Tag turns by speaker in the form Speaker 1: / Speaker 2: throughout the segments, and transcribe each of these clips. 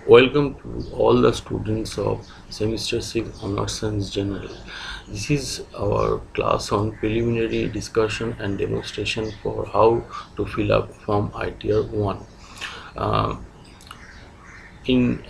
Speaker 1: Welcome to all the students of Semester 6 Honors Science General. This is our class on preliminary discussion and demonstration for how to fill up Form ITR 1. Uh, in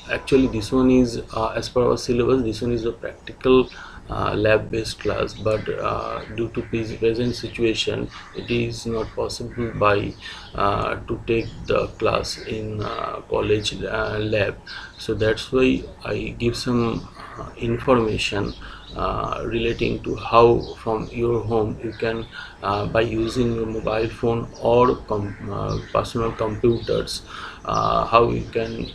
Speaker 1: Actually, this one is as per our syllabus. This one is a practical lab based class, but due to present situation it is not possible by to take the class in college lab. So that's why I give some information relating to how from your home you can by using your mobile phone or personal computers, how you can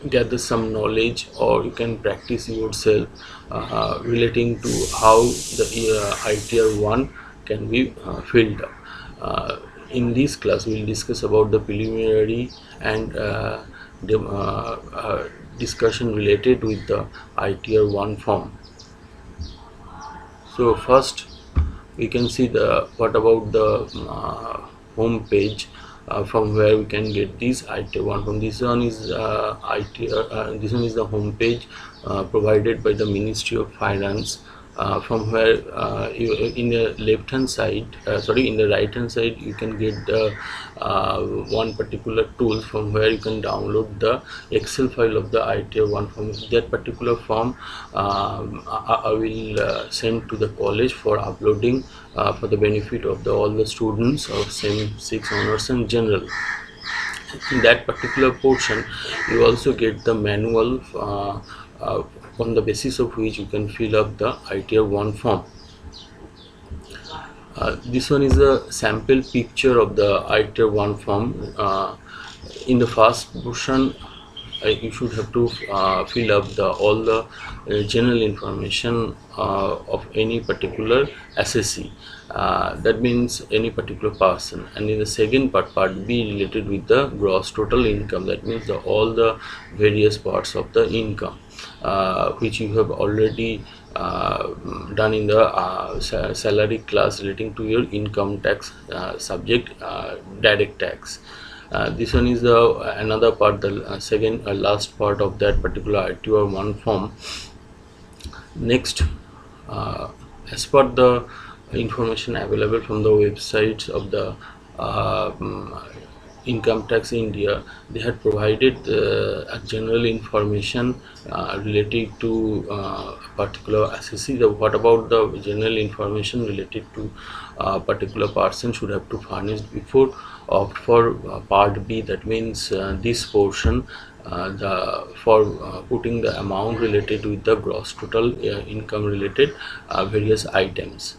Speaker 1: gather some knowledge, or you can practice yourself relating to how the ITR 1 can be filled up. In this class we will discuss about the preliminary and discussion related with the ITR 1 form. So first we can see the what about the home page from where we can get this ITR 1 from. This one is this one is the home page provided by the Ministry of Finance, from where you, in the left hand side, in the right hand side, you can get the one particular tool from where you can download the Excel file of the ITR 1 form. That particular form I will send to the college for uploading for the benefit of all the students of Sem 6 Honors and General. In that particular portion you also get the manual on the basis of which you can fill up the ITR 1 form. This one is a sample picture of the ITR 1 form. In the first portion you should have to fill up all the general information of any particular assessee, that means any particular person. And in the second part B, related with the gross total income, that means all the various parts of the income which you have already done in the salary class relating to your income tax subject, direct tax. This one is another part, the second last part of that particular ITR 1 form. Next, as per the information available from the websites of the Income Tax India, they had provided a general information related to a particular assessee. What about the general information related to a particular person should have to furnish before opt for part B, that means this portion, for putting the amount related with the gross total income related various items.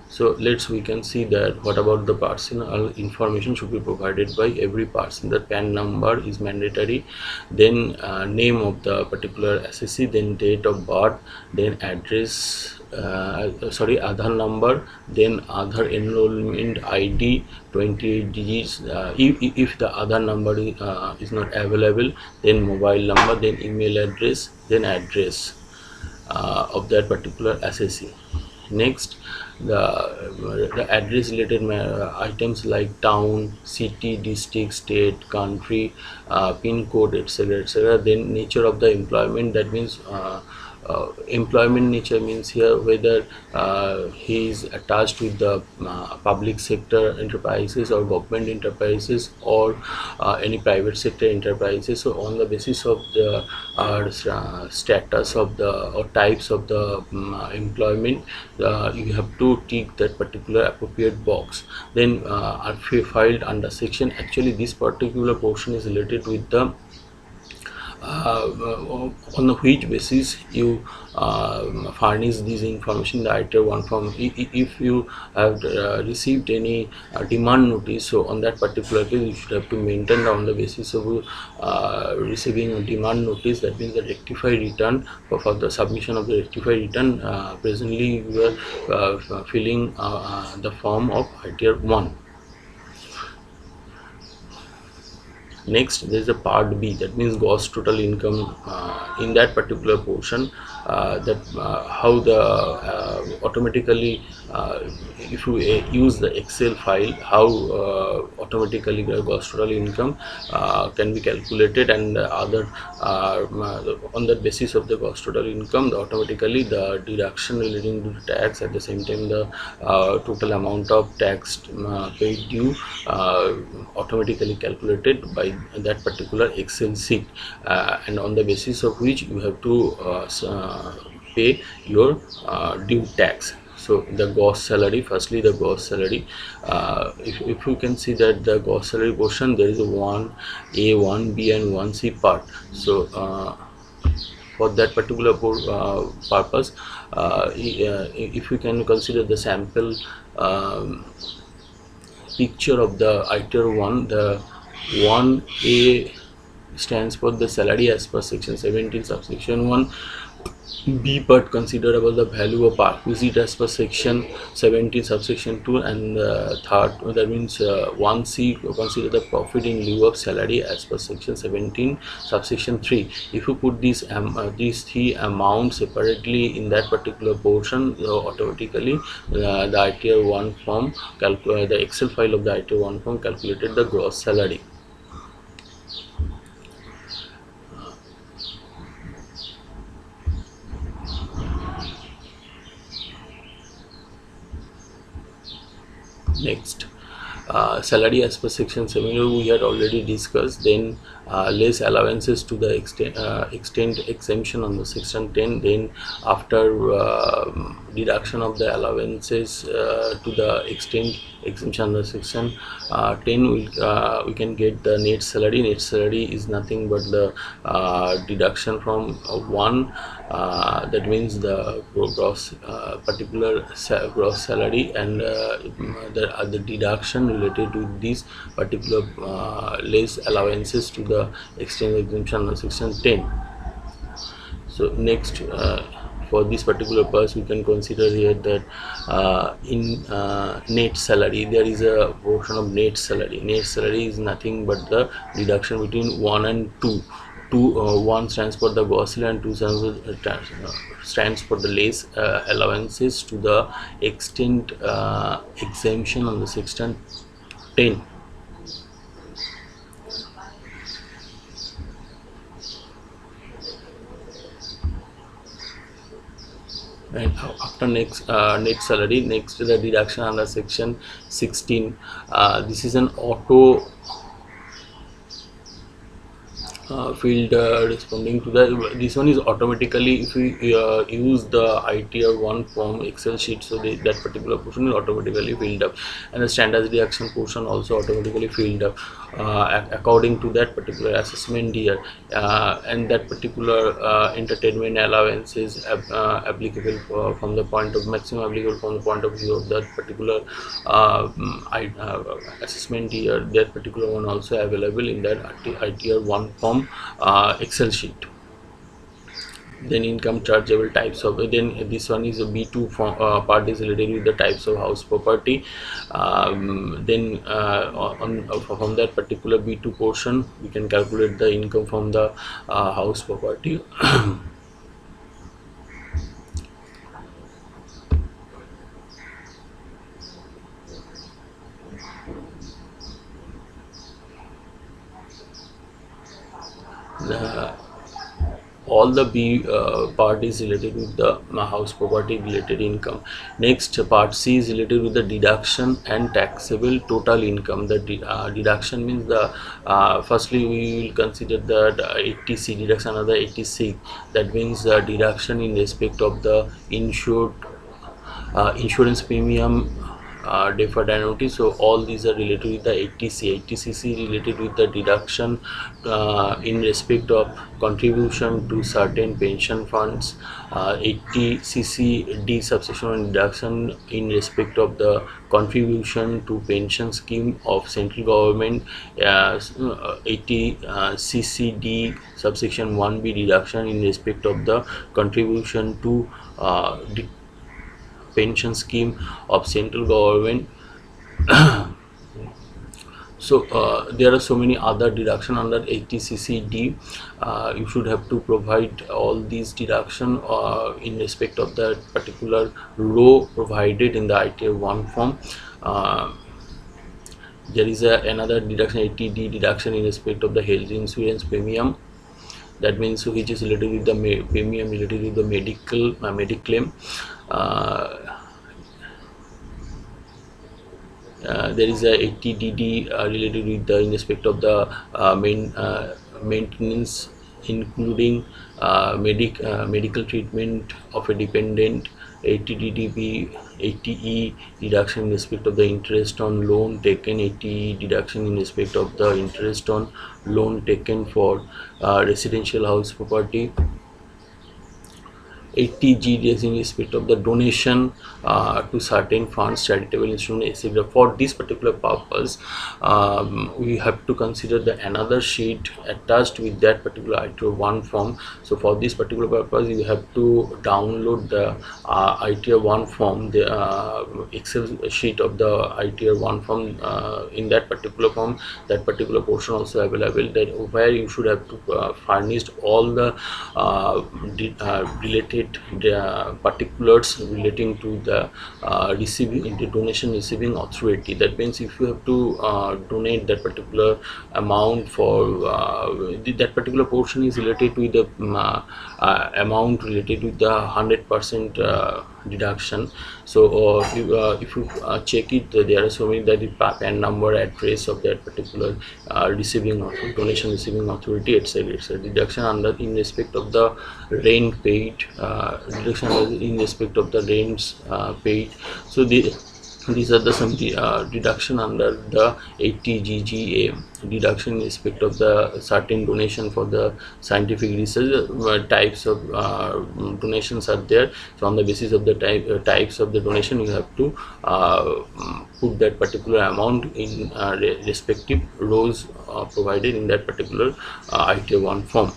Speaker 1: So we can see that what about the personal information should be provided by every person. The PAN number is mandatory, then name of the particular assessee, then date of birth, then address, Aadhaar number, then Aadhaar enrollment ID 28 digits, if the Aadhaar number is not available, then mobile number, then email address, then address of that particular assessee. Next, the address related items like town, city, district, state, country, pin code, etc. Then nature of the employment, that means employment nature means here whether he is attached with the public sector enterprises or government enterprises or any private sector enterprises. So on the basis of the status of the or types of the employment, you have to tick that particular appropriate box. Then filed under section, actually this particular portion is related with the on which basis you furnish this information in the ITR 1 form. If you have received any demand notice, so on that particular case you should have to maintain on the basis of receiving a demand notice, that means the rectified return. For the submission of the rectified return, presently you are filling the form of ITR 1. Next, there is a part B, that means gross total income. In that particular portion, how the automatically if you use the Excel file, how automatically the gross total income can be calculated, and other on the basis of the gross total income, automatically the deduction relating to the tax, at the same time the total amount of tax paid due automatically calculated by that particular Excel sheet, and on the basis of which you have to pay your due tax. So the gross salary, firstly the gross salary, if you can see that the gross salary portion, there is a 1A, 1B and 1C part. So for that particular purpose, if we can consider the sample picture of the ITR 1, the 1A stands for the salary as per section 17 subsection 1. B part consider about the value of park visit as per section 17 subsection 2, and third, that means 1C consider the profit in lieu of salary as per section 17 subsection 3. If you put these three amounts separately in that particular portion, automatically the ITR 1 form the Excel file of the ITR 1 form calculated the gross salary. Next, salary as per section 7 we had already discussed. Then less allowances to the extent exemption on the section 10. Then after deduction of the allowances to the extent exemption on the section 10, we can get the net salary. Net salary is nothing but the deduction from one, that means the gross particular gross salary, and the deduction related to these particular less allowances to the extent exemption on section 10. So next, for this particular purpose, we can consider here that in net salary there is a portion of net salary. Net salary is nothing but the deduction between 1 and 2. 1 stands for the gross salary and 2 stands for the less allowances to the extent exemption on the section 10. And after next net salary, next the deduction under section 16. This is an auto field responding to the, this one is automatically, if we use the ITR 1 form Excel sheet, so that particular portion is automatically filled up, and the standard deduction portion also automatically filled up according to that particular assessment year, and that particular entertainment allowance is applicable from the point of maximum applicable from the point of view of that particular assessment year. That particular one also available in that ITR 1 form Excel sheet. Then income chargeable types of, then this one is a B2 form, part is related with the types of house property. Then from that particular B2 portion we can calculate the income from the house property. All the B part is related with the house property related income. Next, part C is related with the deduction and taxable total income. The deduction means the firstly we will consider the 80C deduction, another 80C, that means the deduction in respect of the insured insurance premium, deferred annuity. So all these are related with the 80C. 80CC related with the deduction in respect of contribution to certain pension funds. 80CC D subsection 1 deduction in respect of the contribution to pension scheme of central government. 80CC D subsection 1B deduction in respect of the contribution to pension scheme of central government. So there are so many other deduction under 80CCD. You should have to provide all these deduction in respect of that particular row provided in the ITR 1 form. There is another deduction, 80D deduction in respect of the health insurance premium. That means which is related with the premium related with the medical mediclaim. There is a 80DD related with the in respect of the maintenance, including medical treatment of a dependent. 80DDB, 80E deduction in respect of the interest on loan taken. 80E deduction in respect of the interest on loan taken for residential house property. 80G is in respect of the donation to certain funds, charitable instruments, etc. For this particular purpose, we have to consider the another sheet attached with that particular ITR 1 form. So for this particular purpose, you have to download the ITR 1 form, the Excel sheet of the ITR 1 form. In that particular form, that particular portion also available, that where you should have to furnish all the related particulars relating to the receiving the donation receiving authority. That means if you have to donate that particular amount for that particular portion is related to the amount related with the 100% deduction. So if you check it, there are so many, that is PAN number, address of that particular receiving donation receiving authority, etc. It's a deduction under in respect of the rent paid, deduction in respect of the rents paid. So these are the some deduction under the 80GGA, deduction in respect of the certain donation for the scientific research. Types of donations are there. So on the basis of the types of the donation, you have to put that particular amount in respective rows provided in that particular ITR 1 form.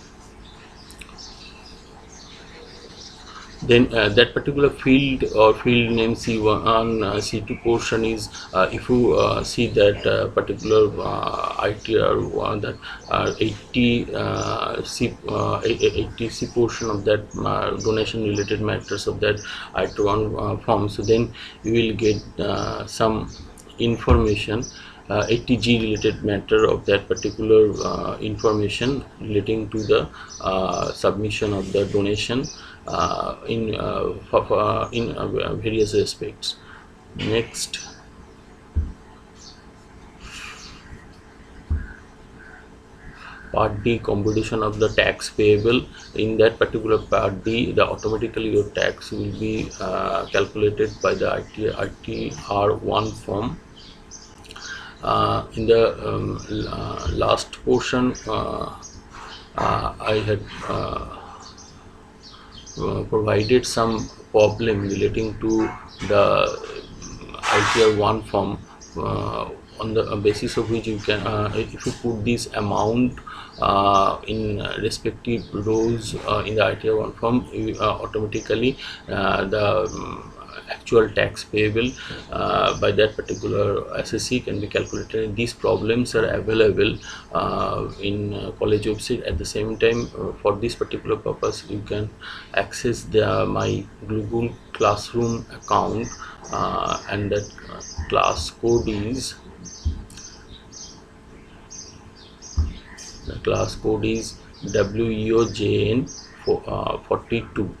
Speaker 1: Then that particular field or field name C1 C2 portion is if you see that particular ITR 1, that 80C portion of that donation related matters of that ITR 1 form. So then you will get some information, 80G related matter of that particular information relating to the submission of the donation in various aspects. Next, Part D, computation of the tax payable. In that particular Part D, the automatically your tax will be calculated by the ITR 1 form. In the last portion, I had provided some problem relating to the ITR 1 form, on the basis of which you can if you put this amount in respective rows in the ITR 1 form, you, automatically the actual tax payable by that particular assessee can be calculated. These problems are available in college website. At the same time, for this particular purpose, you can access the my Google Classroom account, and that class code is WEOJN 42.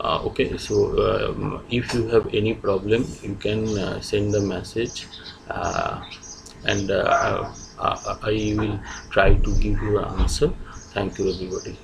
Speaker 1: Okay, so if you have any problem, you can send the message, and I will try to give you an answer. Thank you, everybody.